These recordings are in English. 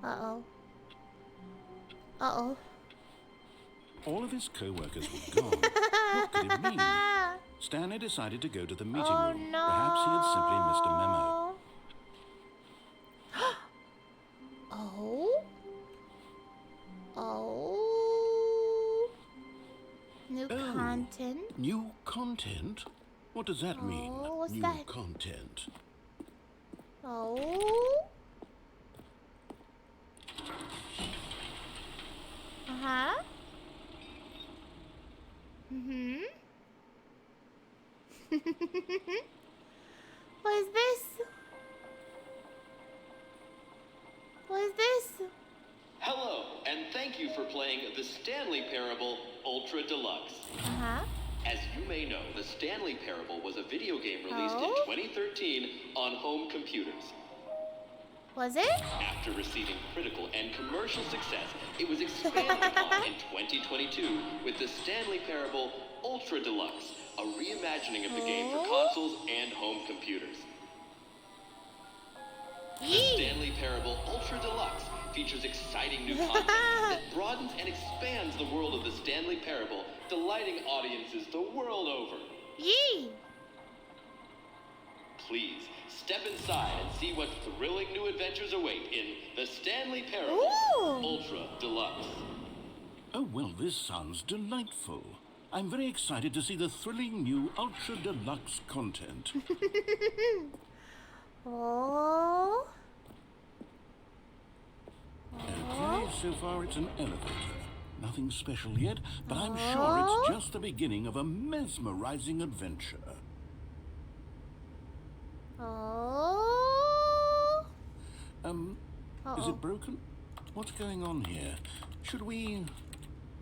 Uh-oh. Uh-oh. All of his co-workers were gone. What could it mean? Stanley decided to go to the meeting room. No. Perhaps he had simply missed a memo. Oh? Oh? New content? New content? What does that mean? What's new that? Content. Oh? Uh-huh. Mm-hmm. What is this? What is this? Hello, and thank you for playing the Stanley Parable Ultra Deluxe. Uh-huh. As you may know, the Stanley Parable was a video game released in 2013 on home computers. Was it? After receiving critical and commercial success, it was expanded upon in 2022 with the Stanley Parable Ultra Deluxe, a reimagining of the game for consoles and home computers. The Stanley Parable Ultra Deluxe features exciting new content that broadens and expands the world of the Stanley Parable, delighting audiences the world over. Yee! Please, step inside and see what thrilling new adventures await in the Stanley Parable Ultra Deluxe. Oh, well, this sounds delightful. I'm very excited to see the thrilling new Ultra Deluxe content. Oh. Okay, so far it's an elevator. Nothing special yet, but I'm sure it's just the beginning of a mesmerizing adventure. Oh. Is it broken? What's going on here? Should we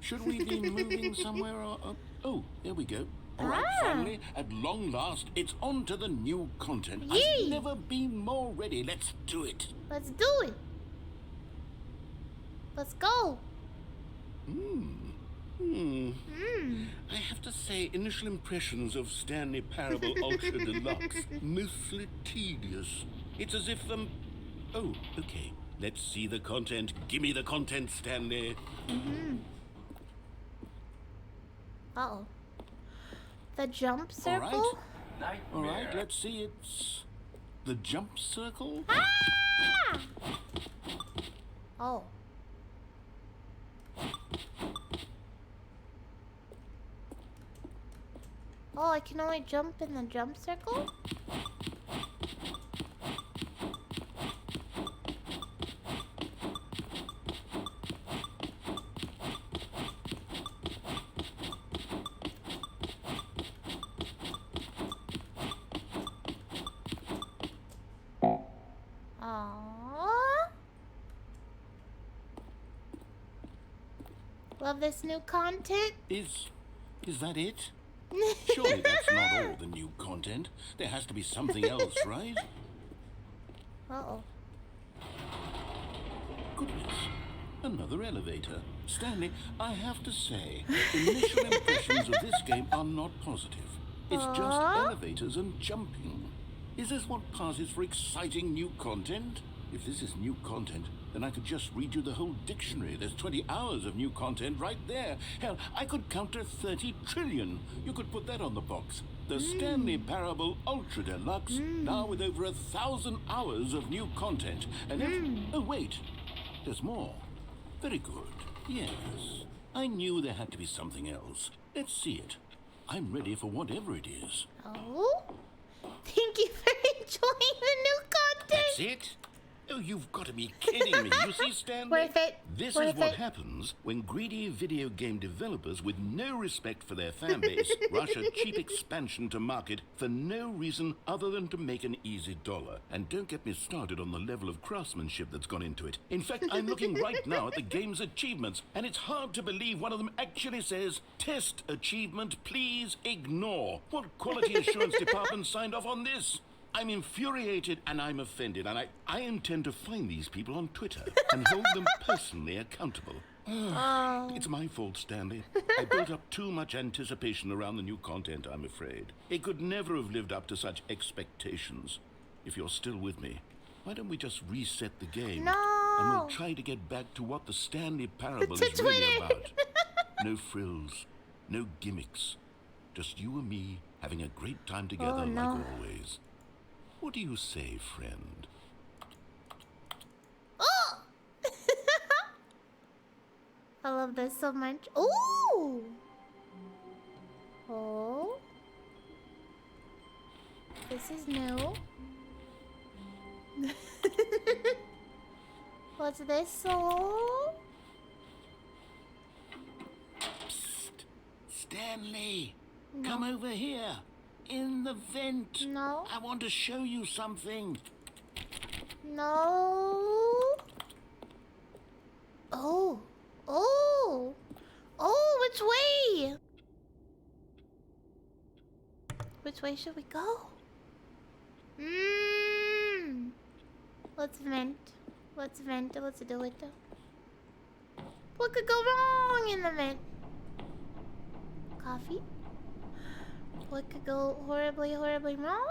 be moving somewhere or... Oh, there we go. All right, family, at long last, it's on to the new content. I've never been more ready. Let's do it. Let's do it. Let's go. I have to say, initial impressions of Stanley Parable Ultra Deluxe, mostly tedious. It's as if Oh, okay. Let's see the content. Give me the content, Stanley. Uh-oh. The jump circle? All right, let's see. It's the jump circle. Ah! Oh. Oh, I can only jump in the jump circle? Aww. Love this new content. Is that it? Surely that's not all the new content. There has to be something else, right? Uh-oh. Goodness. Another elevator. Stanley, I have to say, initial impressions of this game are not positive. It's just elevators and jumping. Is this what passes for exciting new content? If this is new content, then I could just read you the whole dictionary. There's 20 hours of new content right there. Hell, I could count to 30 trillion. You could put that on the box. The Stanley Parable Ultra Deluxe, now with over 1,000 hours of new content. And oh, wait, there's more. Very good. Yes, I knew there had to be something else. Let's see it. I'm ready for whatever it is. Oh? Thank you for enjoying the new content. That's it? Oh, you've got to be kidding me. You see, Stanley? Worth it. This is what happens when greedy video game developers with no respect for their fan base rush a cheap expansion to market for no reason other than to make an easy dollar. And don't get me started on the level of craftsmanship that's gone into it. In fact, I'm looking right now at the game's achievements, and it's hard to believe one of them actually says, "Test achievement, please ignore." What quality assurance department signed off on this? I'm infuriated and I'm offended, and I intend to find these people on Twitter and hold them personally accountable. It's my fault, Stanley. I built up too much anticipation around the new content, I'm afraid. It could never have lived up to such expectations. If you're still with me, why don't we just reset the game? No. and we'll try to get back to what the Stanley Parable To is really Twitter. about. No frills, no gimmicks. Just you and me having a great time together no. like always. What do you say, friend? Oh! I love this so much. Ooh! Oh. This is new. What's this? Oh? Psst. Stanley! No. Come over here. In the vent. No. I want to show you something. No. Oh. Oh. Oh, which way? Which way should we go? Let's vent. Let's vent. Let's do it. What could go wrong in the vent? Coffee? What could go horribly, horribly wrong?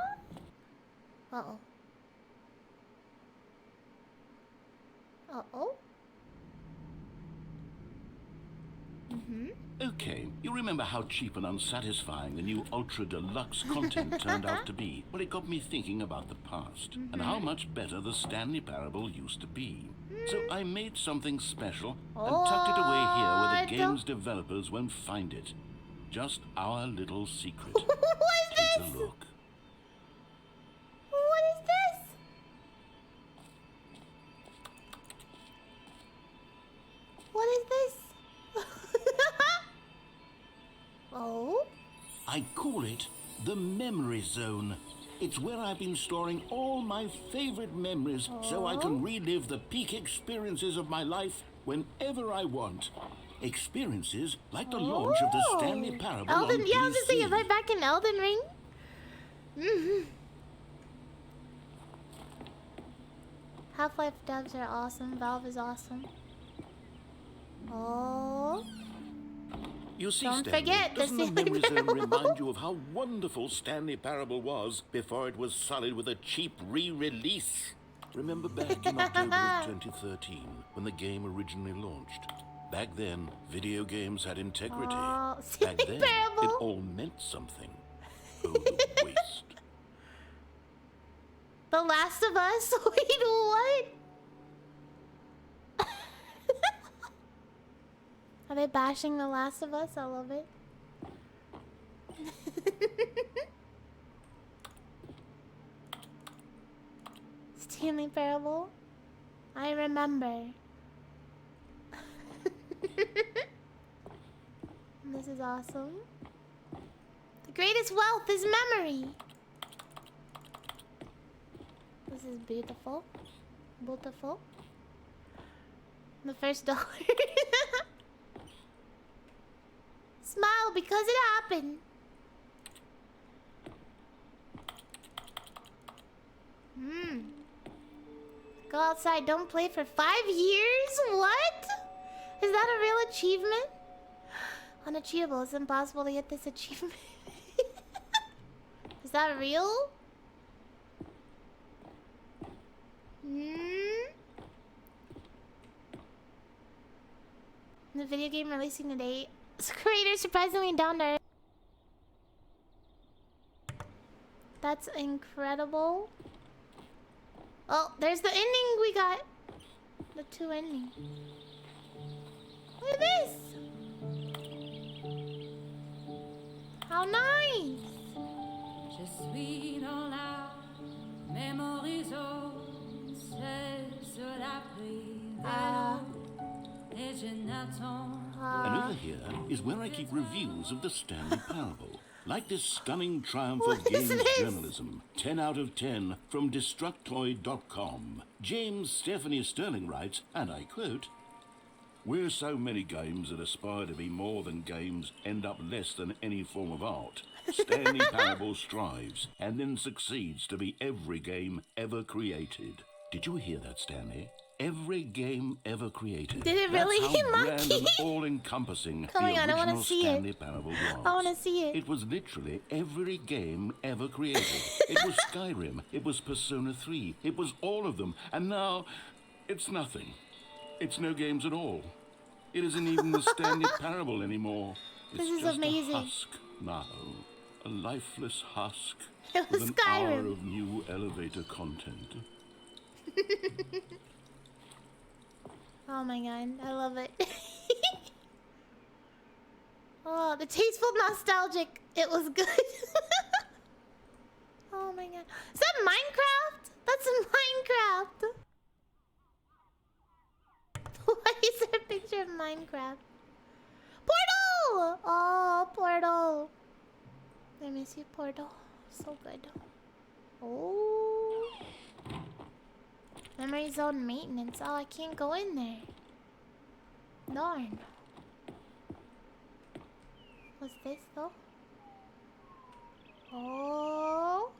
Uh-oh. Uh-oh. Okay, you remember how cheap and unsatisfying the new Ultra Deluxe content turned out to be? Well, it got me thinking about the past and how much better the Stanley Parable used to be. So I made something special and tucked it away here where the game's developers won't find it. Just our little secret. What is Take this? a look. What is this? What is this? Oh? I call it the Memory Zone. It's where I've been storing all my favorite memories so I can relive the peak experiences of my life whenever I want. Experiences like the launch of the Stanley Parable on I was just PC. thinking, right back in Elden Ring. Half-Life devs are awesome. Valve is awesome. Oh. You see, Don't Stanley, forget the doesn't the Stanley Memory Zone Parable. remind you of how wonderful Stanley Parable was before it was sullied with a cheap re-release? Remember back in October of 2013 when the game originally launched? Back then, video games had integrity. Oh, Back Stanley then, Parable. it all meant something. Oh, the waste. The Last of Us? Wait, what? Are they bashing The Last of Us? I love it. Stanley Parable? I remember. This is awesome. The greatest wealth is memory. This is beautiful. Beautiful. The first dollar. Smile because it happened. Go outside, don't play for 5 years? What? Is that a real achievement? Unachievable. It's impossible to get this achievement. Is that real? The video game releasing today. Creator surprisingly down to earth. That's incredible. Oh, there's the ending we got. The 2 endings. Look at this. How nice. Je suis dans la memory zone, c'est sur la privée et je n'attends. And over here is where I keep reviews of the Stanley Parable. Like this stunning triumph of games journalism. 10 out of 10 from Destructoid.com. James Stephanie Sterling writes, and I quote, "Where so many games that aspire to be more than games end up less than any form of art, Stanley Parable strives and then succeeds to be every game ever created." Did you hear that, Stanley? Every game ever created. Did it really, That's how grand Lucky? and all-encompassing Oh my the God, I wanna original see it. Stanley Parable was. I wanna see it. It was literally every game ever created. It was Skyrim. It was Persona 3. It was all of them. And now, It's nothing. It's no games at all. It isn't even the Stanley Parable anymore. It's This is just amazing. a husk now. A lifeless husk It with was an hour Skyrim. of new elevator content. Oh my god, I love it. Oh, the tasteful nostalgic. It was good. Oh my god. Is that Minecraft? That's in Minecraft. Why is there a picture of Minecraft? Portal! Oh, Portal. I miss you, Portal. So good. Oh. Memory zone maintenance. Oh, I can't go in there. Darn. What's this though? Oh.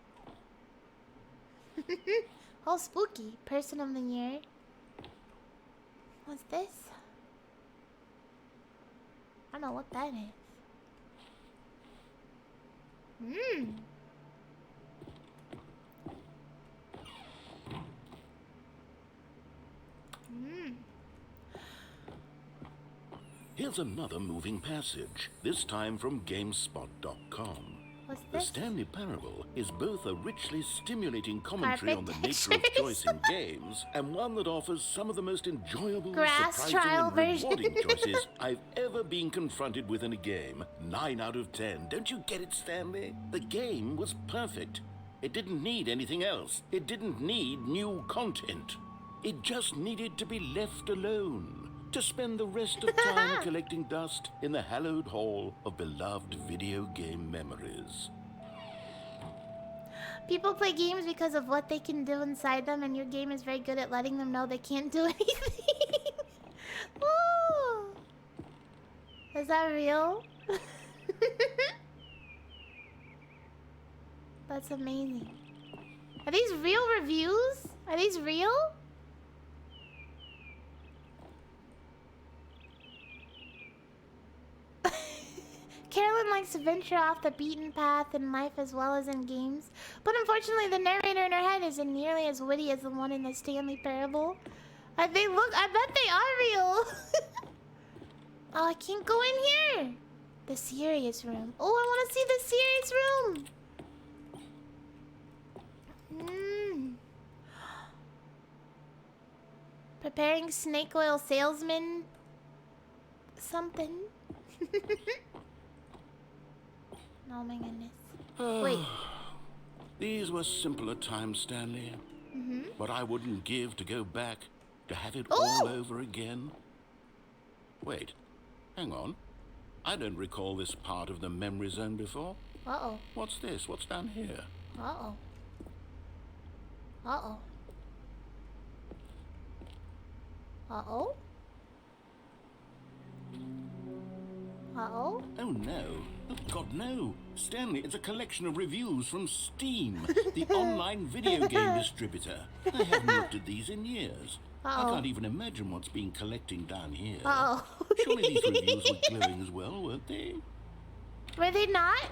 Oh, spooky. Person of the year. What's this? I don't know what that is. Here's another moving passage, this time from GameSpot.com. What's The this? Stanley Parable is both a richly stimulating commentary on the Carpet nature of textures. choice in games, and one that offers some of the most enjoyable, Grass surprising, trial and version. rewarding choices I've ever been confronted with in a game. 9 out of 10. Don't you get it, Stanley? The game was perfect. It didn't need anything else. It didn't need new content. It just needed to be left alone. To spend the rest of time collecting dust in the hallowed hall of beloved video game memories. People play games because of what they can do inside them, and your game is very good at letting them know they can't do anything. Ooh. Is that real? That's amazing. Are these real reviews? Are these real? Carolyn likes to venture off the beaten path in life as well as in games, but unfortunately the narrator in her head isn't nearly as witty as the one in the Stanley Parable. I bet they are real. Oh, I can't go in here. The serious room. Oh, I want to see the serious room. Preparing snake oil salesman something. Oh my goodness. Wait. These were simpler times, Stanley. But I wouldn't give to go back, to have it all over again. Wait, hang on. I don't recall this part of the memory zone before. Uh-oh. What's this? What's down here? Uh-oh. Uh-oh. Uh-oh. Uh-oh. Oh no. Oh God, no. Stanley, it's a collection of reviews from Steam, the online video game distributor. I haven't looked at these in years. I can't even imagine what's being collecting down here. Uh-oh. Surely these reviews were glowing as well, weren't they? Were they not?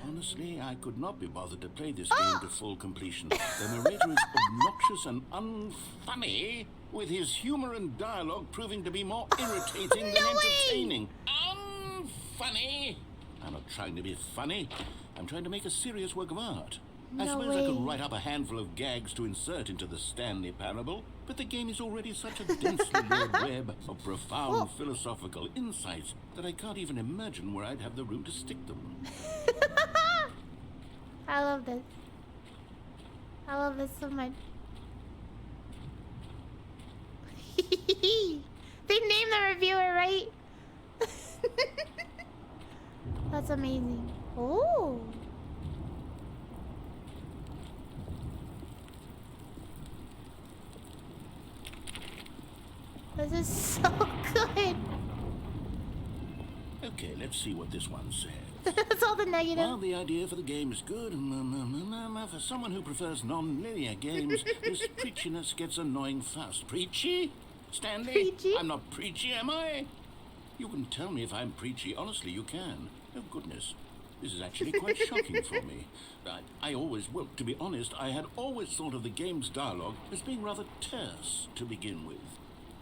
Honestly, I could not be bothered to play this game to full completion. The narrator is obnoxious and unfunny, with his humor and dialogue proving to be more irritating than entertaining. Unfunny! I'm not trying to be funny. I'm trying to make a serious work of art. I suppose I could write up a handful of gags to insert into the Stanley Parable, but the game is already such a densely layered web of profound philosophical insights that I can't even imagine where I'd have the room to stick them. I love this. I love this so much. They named the reviewer right. That's amazing. Oh. This is so good. Okay, let's see what this one says. That's all the negative. Well, the idea for the game is good. For someone who prefers non-linear games, this preachiness gets annoying fast. Preachy? Stanley? Preachy? I'm not preachy, am I? You can tell me if I'm preachy. Honestly, you can. Oh, goodness. This is actually quite shocking for me. Well, to be honest, I had always thought of the game's dialogue as being rather terse to begin with.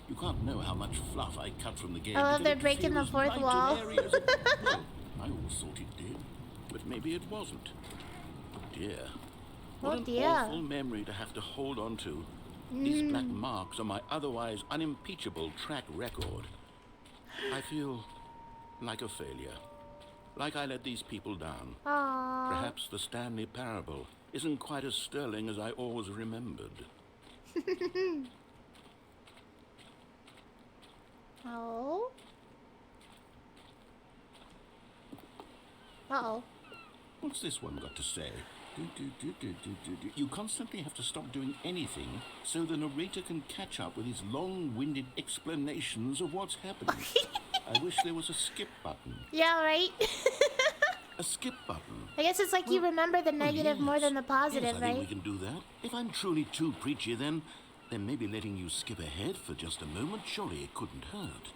You can't know how much fluff I cut from the game. I love they're breaking the fourth wall. Well, I always thought it did, but maybe it wasn't. Oh dear. What an awful memory to have to hold on to. These black marks on my otherwise unimpeachable track record. I feel like a failure. Like I let these people down. Aww. Perhaps the Stanley parable isn't quite as sterling as I always remembered. Oh. Uh-oh. What's this one got to say? You constantly have to stop doing anything so the narrator can catch up with his long-winded explanations of what's happening. I wish there was a skip button. Yeah, right? A skip button. I guess it's like you remember the negative more than the positive, yes, right? I think we can do that. If I'm truly too preachy, then maybe letting you skip ahead for just a moment, surely it couldn't hurt.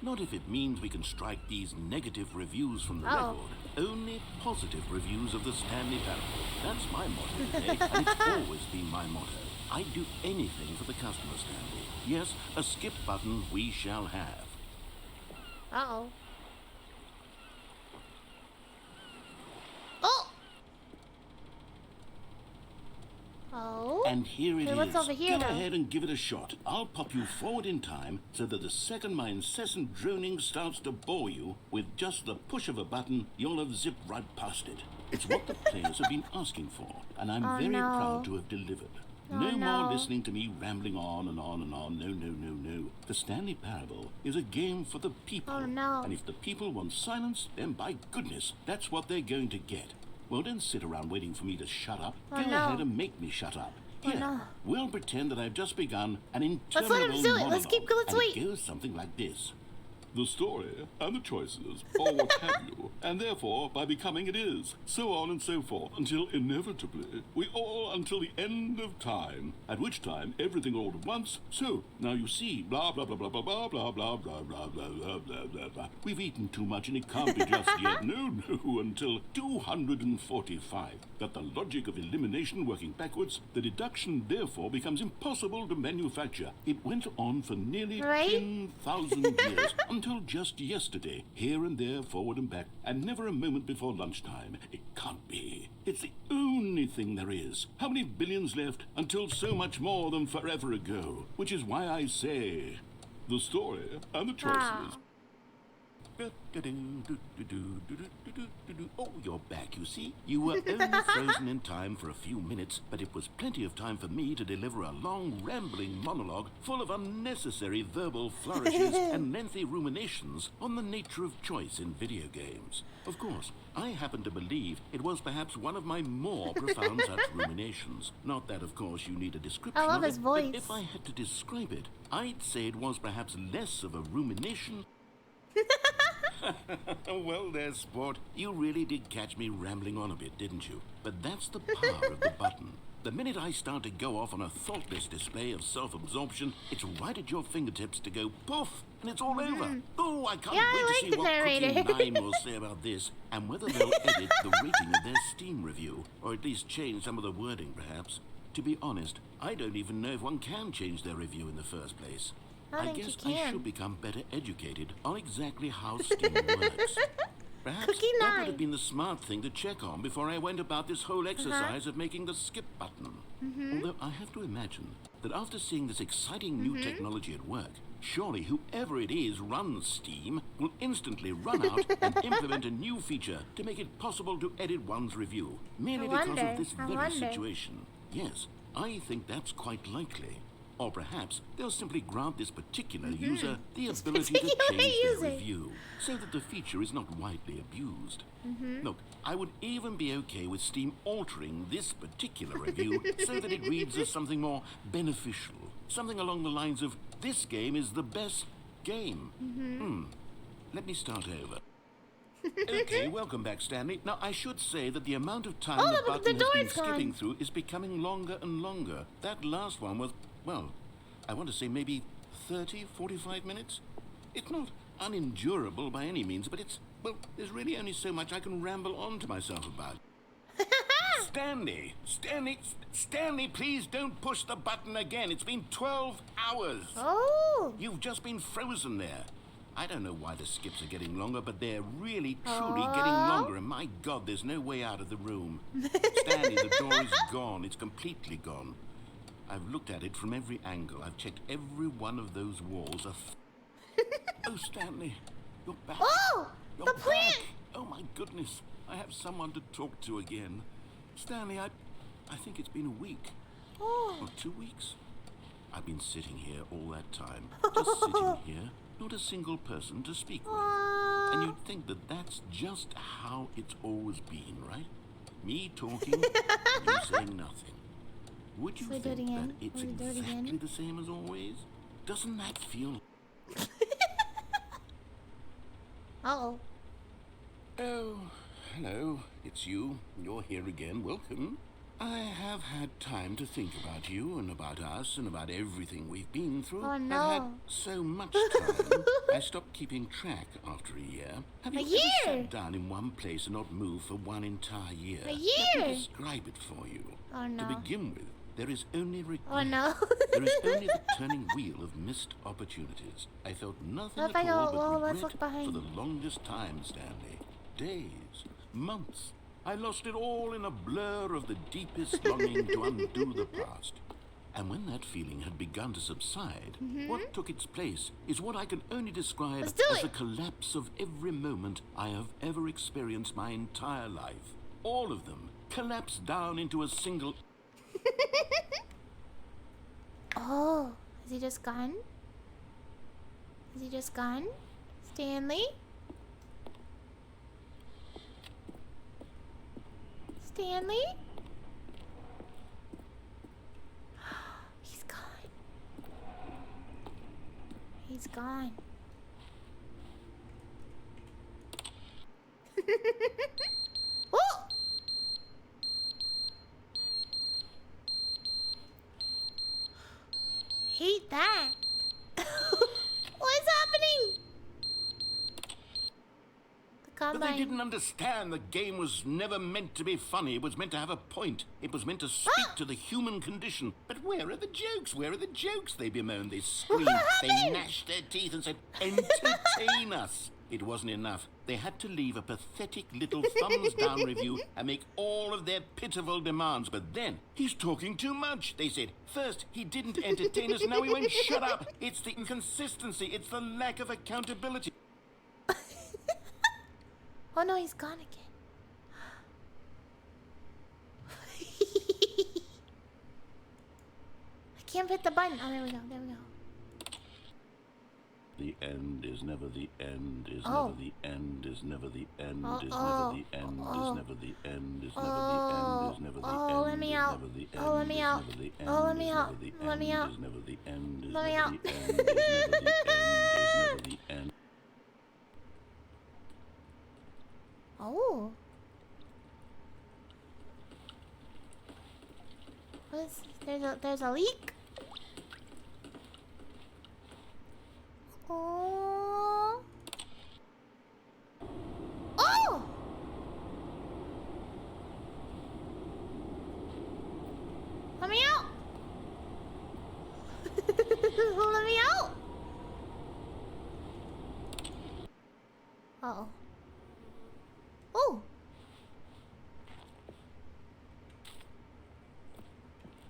Not if it means we can strike these negative reviews from the record. Only positive reviews of the Stanley parable. That's my motto today, and it's always been my motto. I'd do anything for the customer, Stanley. Yes, a skip button we shall have. Uh-oh. Oh! Oh? And here it is. What's over here, Go though? ahead and give it a shot. I'll pop you forward in time so that the second my incessant droning starts to bore you, with just the push of a button, you'll have zipped right past it. It's what the players have been asking for, and I'm very proud to have delivered. No more listening to me rambling on and on and on. No. The Stanley Parable is a game for the people. Oh, no. And if the people want silence, then by goodness, that's what they're going to get. Well, don't sit around waiting for me to shut up. Go ahead and make me shut up. Here, we'll pretend that I've just begun an interminable Let's let him do it. Let's keep going. And it goes something like this. The story and the choices, or what have you, and therefore, by becoming it is, so on and so forth, until inevitably, we all until the end of time, at which time everything all at once, so, now you see, blah, blah, blah, blah, blah, blah, blah, blah, blah, blah, blah, blah, blah, blah, blah. We've eaten too much and it can't be just yet, no, until 245. Got the logic of elimination working backwards, the deduction therefore becomes impossible to manufacture. It went on for nearly 10,000 years, until just yesterday, here and there, forward and back, and never a moment before lunchtime. It can't be. It's the only thing there is. How many billions left until so much more than forever ago? Which is why I say, the story and the choices. Oh, you're back, you see. You were only frozen in time for a few minutes, but it was plenty of time for me to deliver a long, rambling monologue full of unnecessary verbal flourishes and lengthy ruminations on the nature of choice in video games. Of course, I happen to believe it was perhaps one of my more profound such ruminations. Not that, of course, you need a description I love of his it, voice. but if I had to describe it, I'd say it was perhaps less of a rumination. Well there, sport. You really did catch me rambling on a bit, didn't you? But that's the power of the button. The minute I start to go off on a thoughtless display of self-absorption, it's right at your fingertips to go poof, and it's all over. Oh, I can't wait to see what Cookie 9 will say about this, and whether they'll edit the rating of their Steam review, or at least change some of the wording, perhaps. To be honest, I don't even know if one can change their review in the first place. I guess I should become better educated on exactly how Steam works. Perhaps that would have been the smart thing to check on before I went about this whole exercise of making the skip button. Although I have to imagine that after seeing this exciting new technology at work, surely whoever it is runs Steam will instantly run out and implement a new feature to make it possible to edit one's review, merely because of this very situation. Yes, I think that's quite likely. Or perhaps they'll simply grant this particular user the ability to change their review, so that the feature is not widely abused. Look, I would even be okay with Steam altering this particular review so that it reads as something more beneficial. Something along the lines of, this game is the best game. Let me start over. Okay, welcome back, Stanley. Now, I should say that the amount of time the button has been skipping through is becoming longer and longer. That last one was, well, I want to say maybe 30, 45 minutes? It's not unendurable by any means, but it's Well, there's really only so much I can ramble on to myself about. Stanley, please don't push the button again. It's been 12 hours. Oh. You've just been frozen there. I don't know why the skips are getting longer, but they're really, truly getting longer. And my God, there's no way out of the room. Stanley, the door is gone. It's completely gone. I've looked at it from every angle. I've checked every one of those walls. Oh, Stanley, you're back. Oh, You're the plant. back. Oh, my goodness. I have someone to talk to again. Stanley, I think it's been a week. Oh. Or 2 weeks. I've been sitting here all that time. Just sitting here. Not a single person to speak with. And you'd think that that's just how it's always been, right? Me talking, you saying nothing. Would you think that it's exactly the same as always? Doesn't that feel... Uh-oh. Oh, hello. It's you. You're here again. Welcome. I have had time to think about you and about us and about everything we've been through. Oh, no. I've had so much time, I stopped keeping track after a year. Have you ever sat down in one place and not moved for one entire year? A year? Let me describe it for you. Oh, no. To begin with, there is only regret. Oh, no. There is only the turning wheel of missed opportunities. I felt nothing What if at I go, all well, but let's look regret behind. for the longest time, Stanley. Days, months. I lost it all in a blur of the deepest longing to undo the past. And when that feeling had begun to subside, what took its place is what I can only describe Let's do as it. a collapse of every moment I have ever experienced my entire life. All of them collapsed down into a single... Oh, is he just gone? Is he just gone? Stanley? Stanley? He's gone. He's gone. Oh! Hate that. What's happening? The But they combine. didn't understand the game was never meant to be funny. It was meant to have a point. It was meant to speak to the human condition. But where are the jokes? Where are the jokes? They bemoaned, they screamed, they gnashed their teeth and said, entertain us. It wasn't enough. They had to leave a pathetic little thumbs-down review and make all of their pitiful demands. But then, he's talking too much, they said. First, he didn't entertain us, now he won't shut up. It's the inconsistency, it's the lack of accountability. Oh no, he's gone again. I can't hit the button. Oh, there we go. There we go. The end is never the end, is Oh. never the end, is never the end, Oh, is oh, never the end, oh. is never the end, is never Oh, the end, is never the oh, end, let me is out. never the Oh, end, let me is out. never the end, Oh, let me is out. never the Let me end, out. is never the end, is Let me never out. the end, is never the end, is never the end. Oh. What is, there's a leak? Oh. Oh! Let me out! Let me out! Uh-oh. Oh!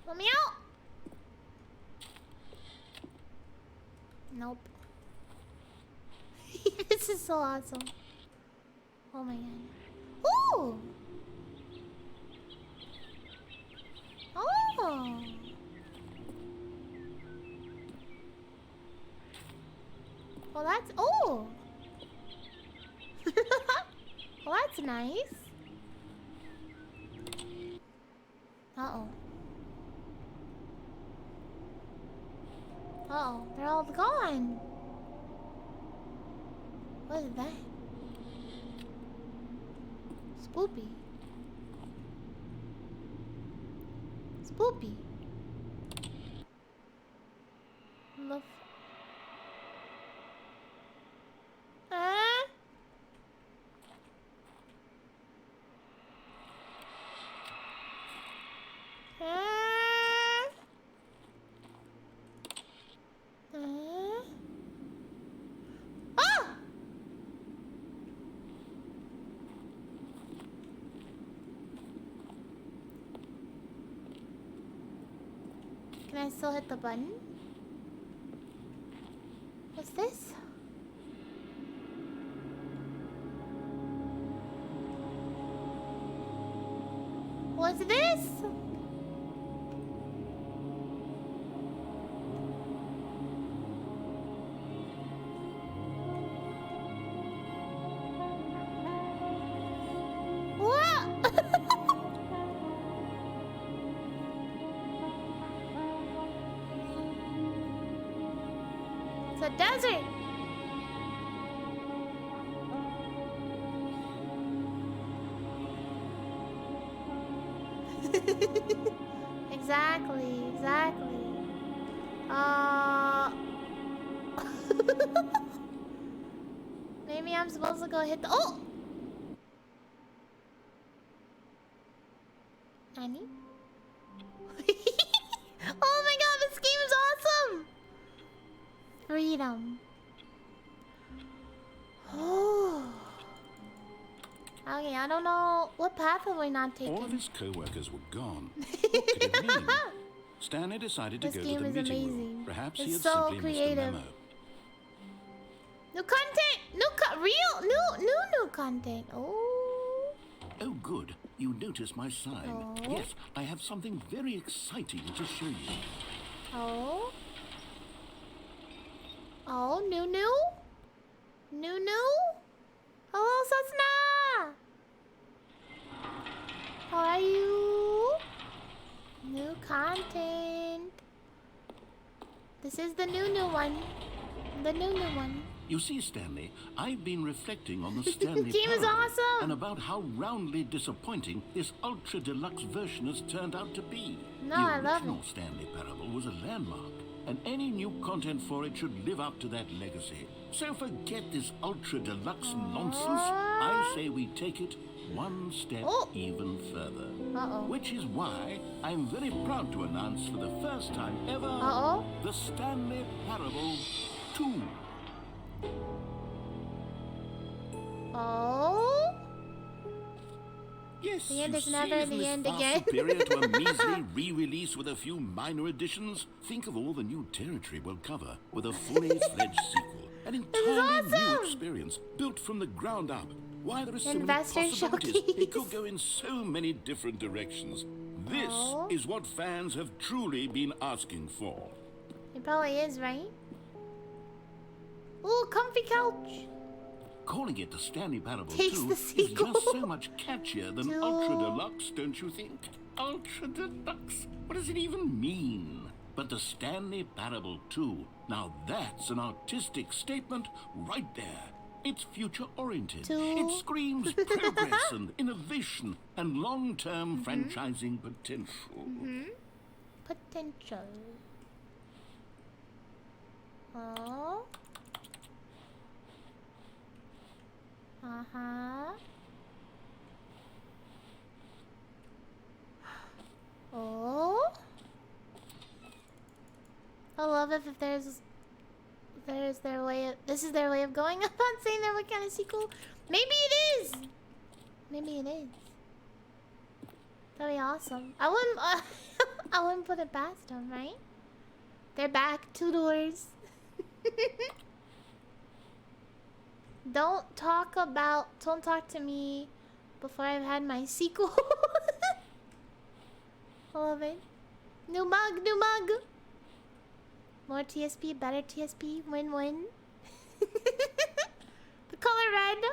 Let me out! Nope. This is so awesome. Oh my god. Ooh! Oh! Well, that's... Oh! Well, that's nice. Uh-oh. Uh-oh, they're all gone. What is that? Spoopy. Spoopy. Love. Can I still hit the button? What's this? What's this? What? It's a desert. Exactly, exactly. Maybe I'm supposed to go hit the. Oh! Annie? Oh my god, this game is awesome! Freedom. Oh. Okay, I don't know. What path have we not taken? All of his co-workers were gone. What could it mean? Stanley decided to This go game to the is meeting amazing. room. Perhaps It's he had so simply creative. missed a memo. New content! New content. Oh. Oh, good. You noticed my sign. Oh. Yes, I have something very exciting to show you. Oh. Oh, new? Hello, Sasna! How are you? New content. This is the new one. The new one. You see, Stanley, I've been reflecting on the Stanley Game is Parable awesome! and about how roundly disappointing this ultra deluxe version has turned out to be. No, the I love original it. Stanley Parable was a landmark, and any new content for it should live up to that legacy. So forget this ultra deluxe nonsense. I say we take it one step even further. Which is why I'm very proud to announce for the first time ever the Stanley Parable 2. Oh? Yes, The end you is see, never isn't the this end far again. superior to a measly re-release with a few minor additions? Think of all the new territory we'll cover with a fully fledged sequel. An entirely new awesome! experience built from the ground up. Why, there are so Investor many possibilities. showcase. It could go in so many different directions. This is what fans have truly been asking for. It probably is, right? Ooh, comfy couch. Calling it the Stanley Parable Takes 2 the is sequel. just so much catchier than Two. Ultra Deluxe, don't you think? Ultra Deluxe? What does it even mean? But the Stanley Parable 2, now that's an artistic statement right there. It's future-oriented. Two. It screams progress and innovation and long-term franchising potential. Potential. Oh. Oh. I love it if there's their way of, this is their way of going. I'm not saying they're what kind of sequel. Maybe it is. Maybe it is. That'd be awesome. I wouldn't I wouldn't put it past them, right? They're back, 2 doors. Don't talk to me before I've had my sequel. I love it. New mug. More TSP, better TSP, win-win. The color red.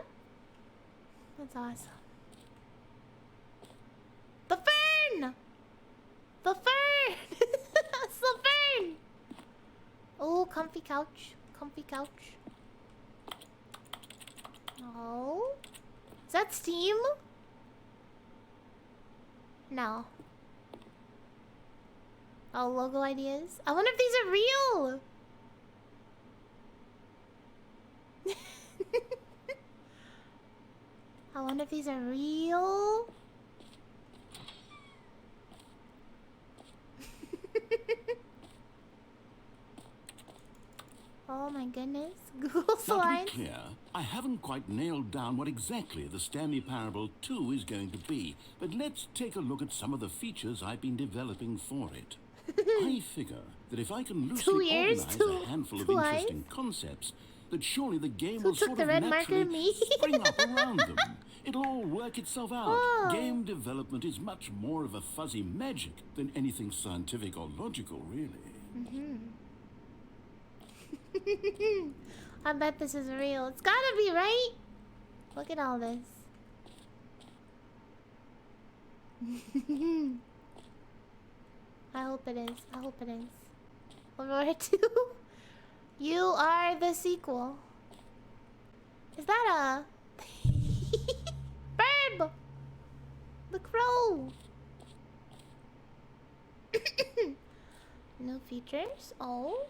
That's awesome. The fern! It's the fern! Oh, comfy couch. Oh. Is that Steam? No. Oh, logo ideas? I wonder if these are real! I wonder if these are real? Oh my goodness. Google Now, to Slides. be clear, I haven't quite nailed down what exactly the Stanley Parable 2 is going to be, but let's take a look at some of the features I've been developing for it. I figure that if I can 2 loosely years? organize a handful of Two interesting concepts, that surely the game Who will took sort the of red marker? naturally Me? spring up around them. It'll all work itself out. Oh. Game development is much more of a fuzzy magic than anything scientific or logical, really. I bet this is real. It's gotta be, right? Look at all this. I hope it is. I hope it is. Aurora 2. You are the sequel. Is that a bird? The crow. New features. Oh.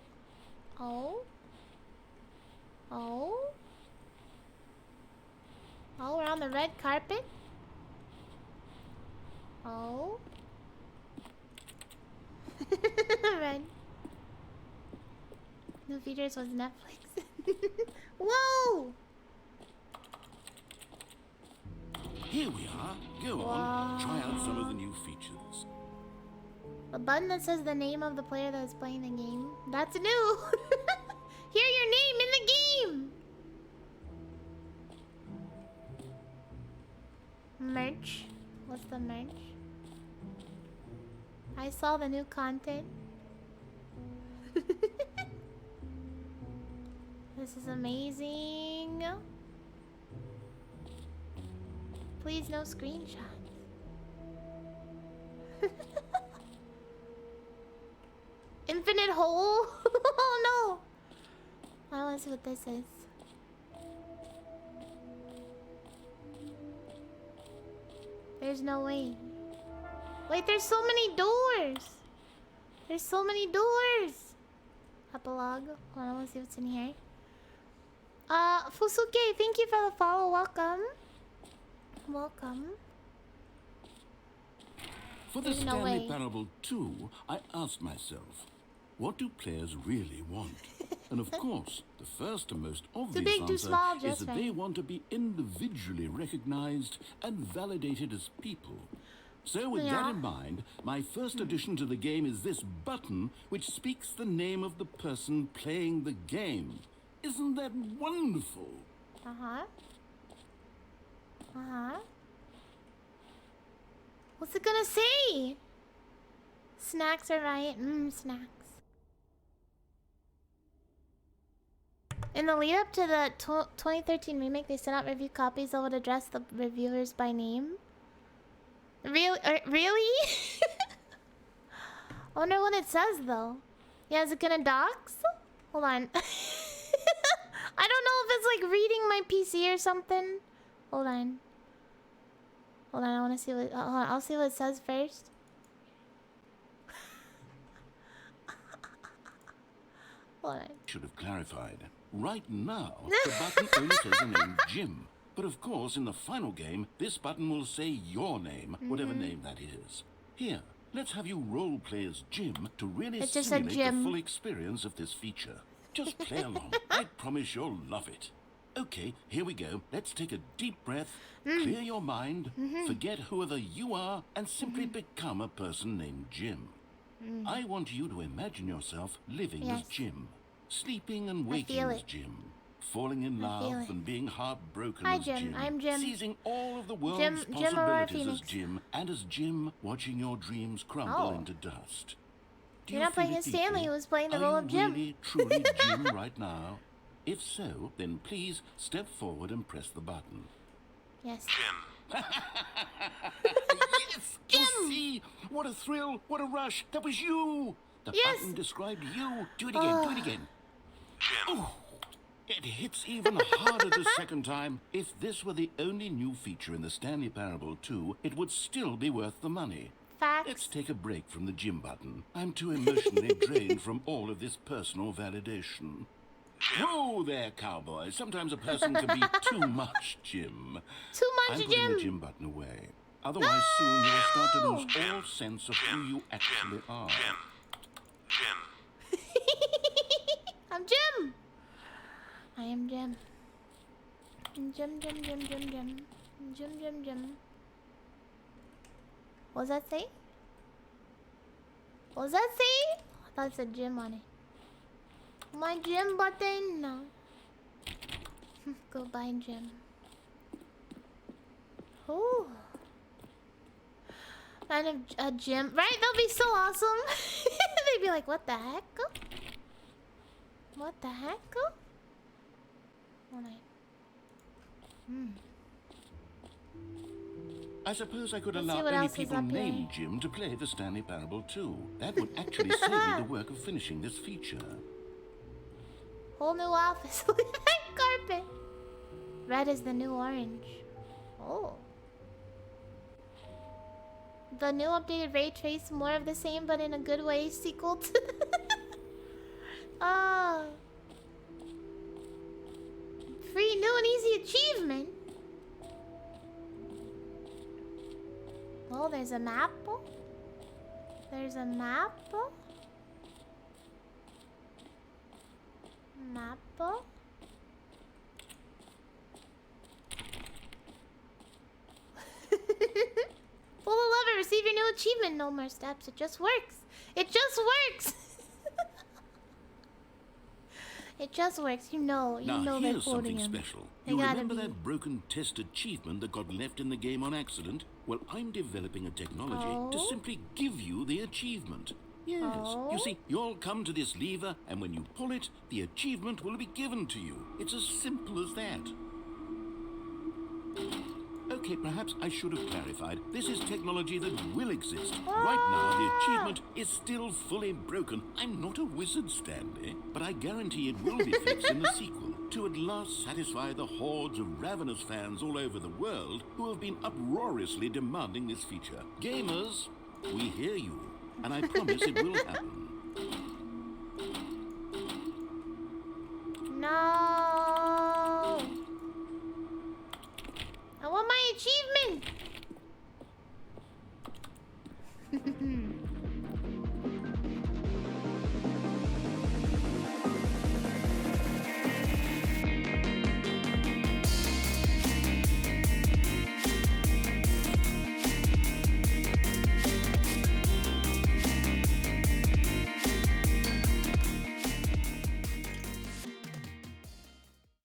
Oh. Oh. Oh, we're on the red carpet. Oh. Red. New features was Netflix. Whoa! Here we are. Go on. Try out some of the new features. A button that says the name of the player that is playing the game. That's new. Hear your name in the game. Merch. What's the merch? I saw the new content. This is amazing. Please no screenshots. Infinite hole? Oh no! I want to see what this is. There's no way. Wait, there's so many doors! There's so many doors! Epilogue. Hold on, I want to see what's in here. Fusuke, thank you for the follow. Welcome. Welcome. For the There's no Stanley way. Parable 2, I asked myself, what do players really want? And of course, the first and most obvious big, too answer small, is just that they right. want to be individually recognized and validated as people. So with that Yeah. in mind, my first addition to the game is this button which speaks the name of the person playing the game. Isn't that wonderful? Uh-huh. Uh-huh. What's it gonna say? Snacks are right. Snacks. In the lead up to the 2013 remake, they sent out review copies that would address the reviewers by name. Really? Really? I wonder what it says though. Yeah, is it gonna dox? Hold on. I don't know if it's like reading my PC or something. Hold on. Hold on, I want to see what. Hold on, I'll see what it says first. Hold on. Should have clarified. Right now, the button only says the name Jim. But of course, in the final game, this button will say your name, whatever name that is. Here, let's have you role-play as Jim to really It just said simulate Jim. the full experience of this feature. Just play along. I promise you'll love it. Okay, here we go. Let's take a deep breath, clear your mind, forget whoever you are, and simply become a person named Jim. I want you to imagine yourself living Yes. as Jim, sleeping and I waking feel as it. Jim, falling in I feel love it. and being heartbroken Hi, as Jim. Jim, I'm Jim. seizing all of the world's Jim Aurora possibilities as Phoenix. Jim, and as Jim watching your dreams crumble Oh. into dust. Do You're you not playing feel it as Stanley, deeply? who was playing the Are role you of Jim. really, truly Jim right now? If so, then please step forward and press the button. Yes. Yes! Jim! You see? What a thrill! What a rush! That was you! The Yes! button described you! Do it again, do it again. Jim! It hits even harder the second time. If this were the only new feature in the Stanley Parable 2, it would still be worth the money. Let's Facts. take a break from the Jim button. I'm too emotionally drained from all of this personal validation. Whoa there, cowboy. Sometimes a person can be too much, Jim. Too I'm much, putting the Jim. Jim button away. Otherwise, soon you'll start to lose all sense of who you actually are. I'm Jim. I am Jim. Jim, Jim, Jim, Jim, Jim. Jim, Jim, Jim. What does that say? What does that say? thought it said gym on it. My gym button. No. Go buy gym. Oh. Find a gym. Right? That'll be so awesome. They'd be like, what the heck? What the heck? I suppose I could Let's see allow what only else is people up here. named Jim to play the Stanley Parable too. That would actually save me the work of finishing this feature. Whole new office. Look at that carpet. Red is the new orange. Oh. The new updated ray trace, more of the same but in a good way, sequel to... Oh. Free new and easy achievement. Oh, there's a map. There's a map. Map. Full of lover, receive your new achievement. No more steps. It just works. It just works. It just works. You know Now they're here's quoting something him. special. They You gotta remember be. that broken test achievement that got left in the game on accident? Well, I'm developing a technology to Oh. simply give you the achievement. Yes. Oh. You see, you'll come to this lever, and when you pull it, the achievement will be given to you. It's as simple as that. Okay, perhaps I should have clarified. This is technology that will exist. Right now, the achievement is still fully broken. I'm not a wizard, Stanley, but I guarantee it will be fixed in the sequel to at last satisfy the hordes of ravenous fans all over the world who have been uproariously demanding this feature. Gamers, we hear you, and I promise it will happen. No. I want my achievement.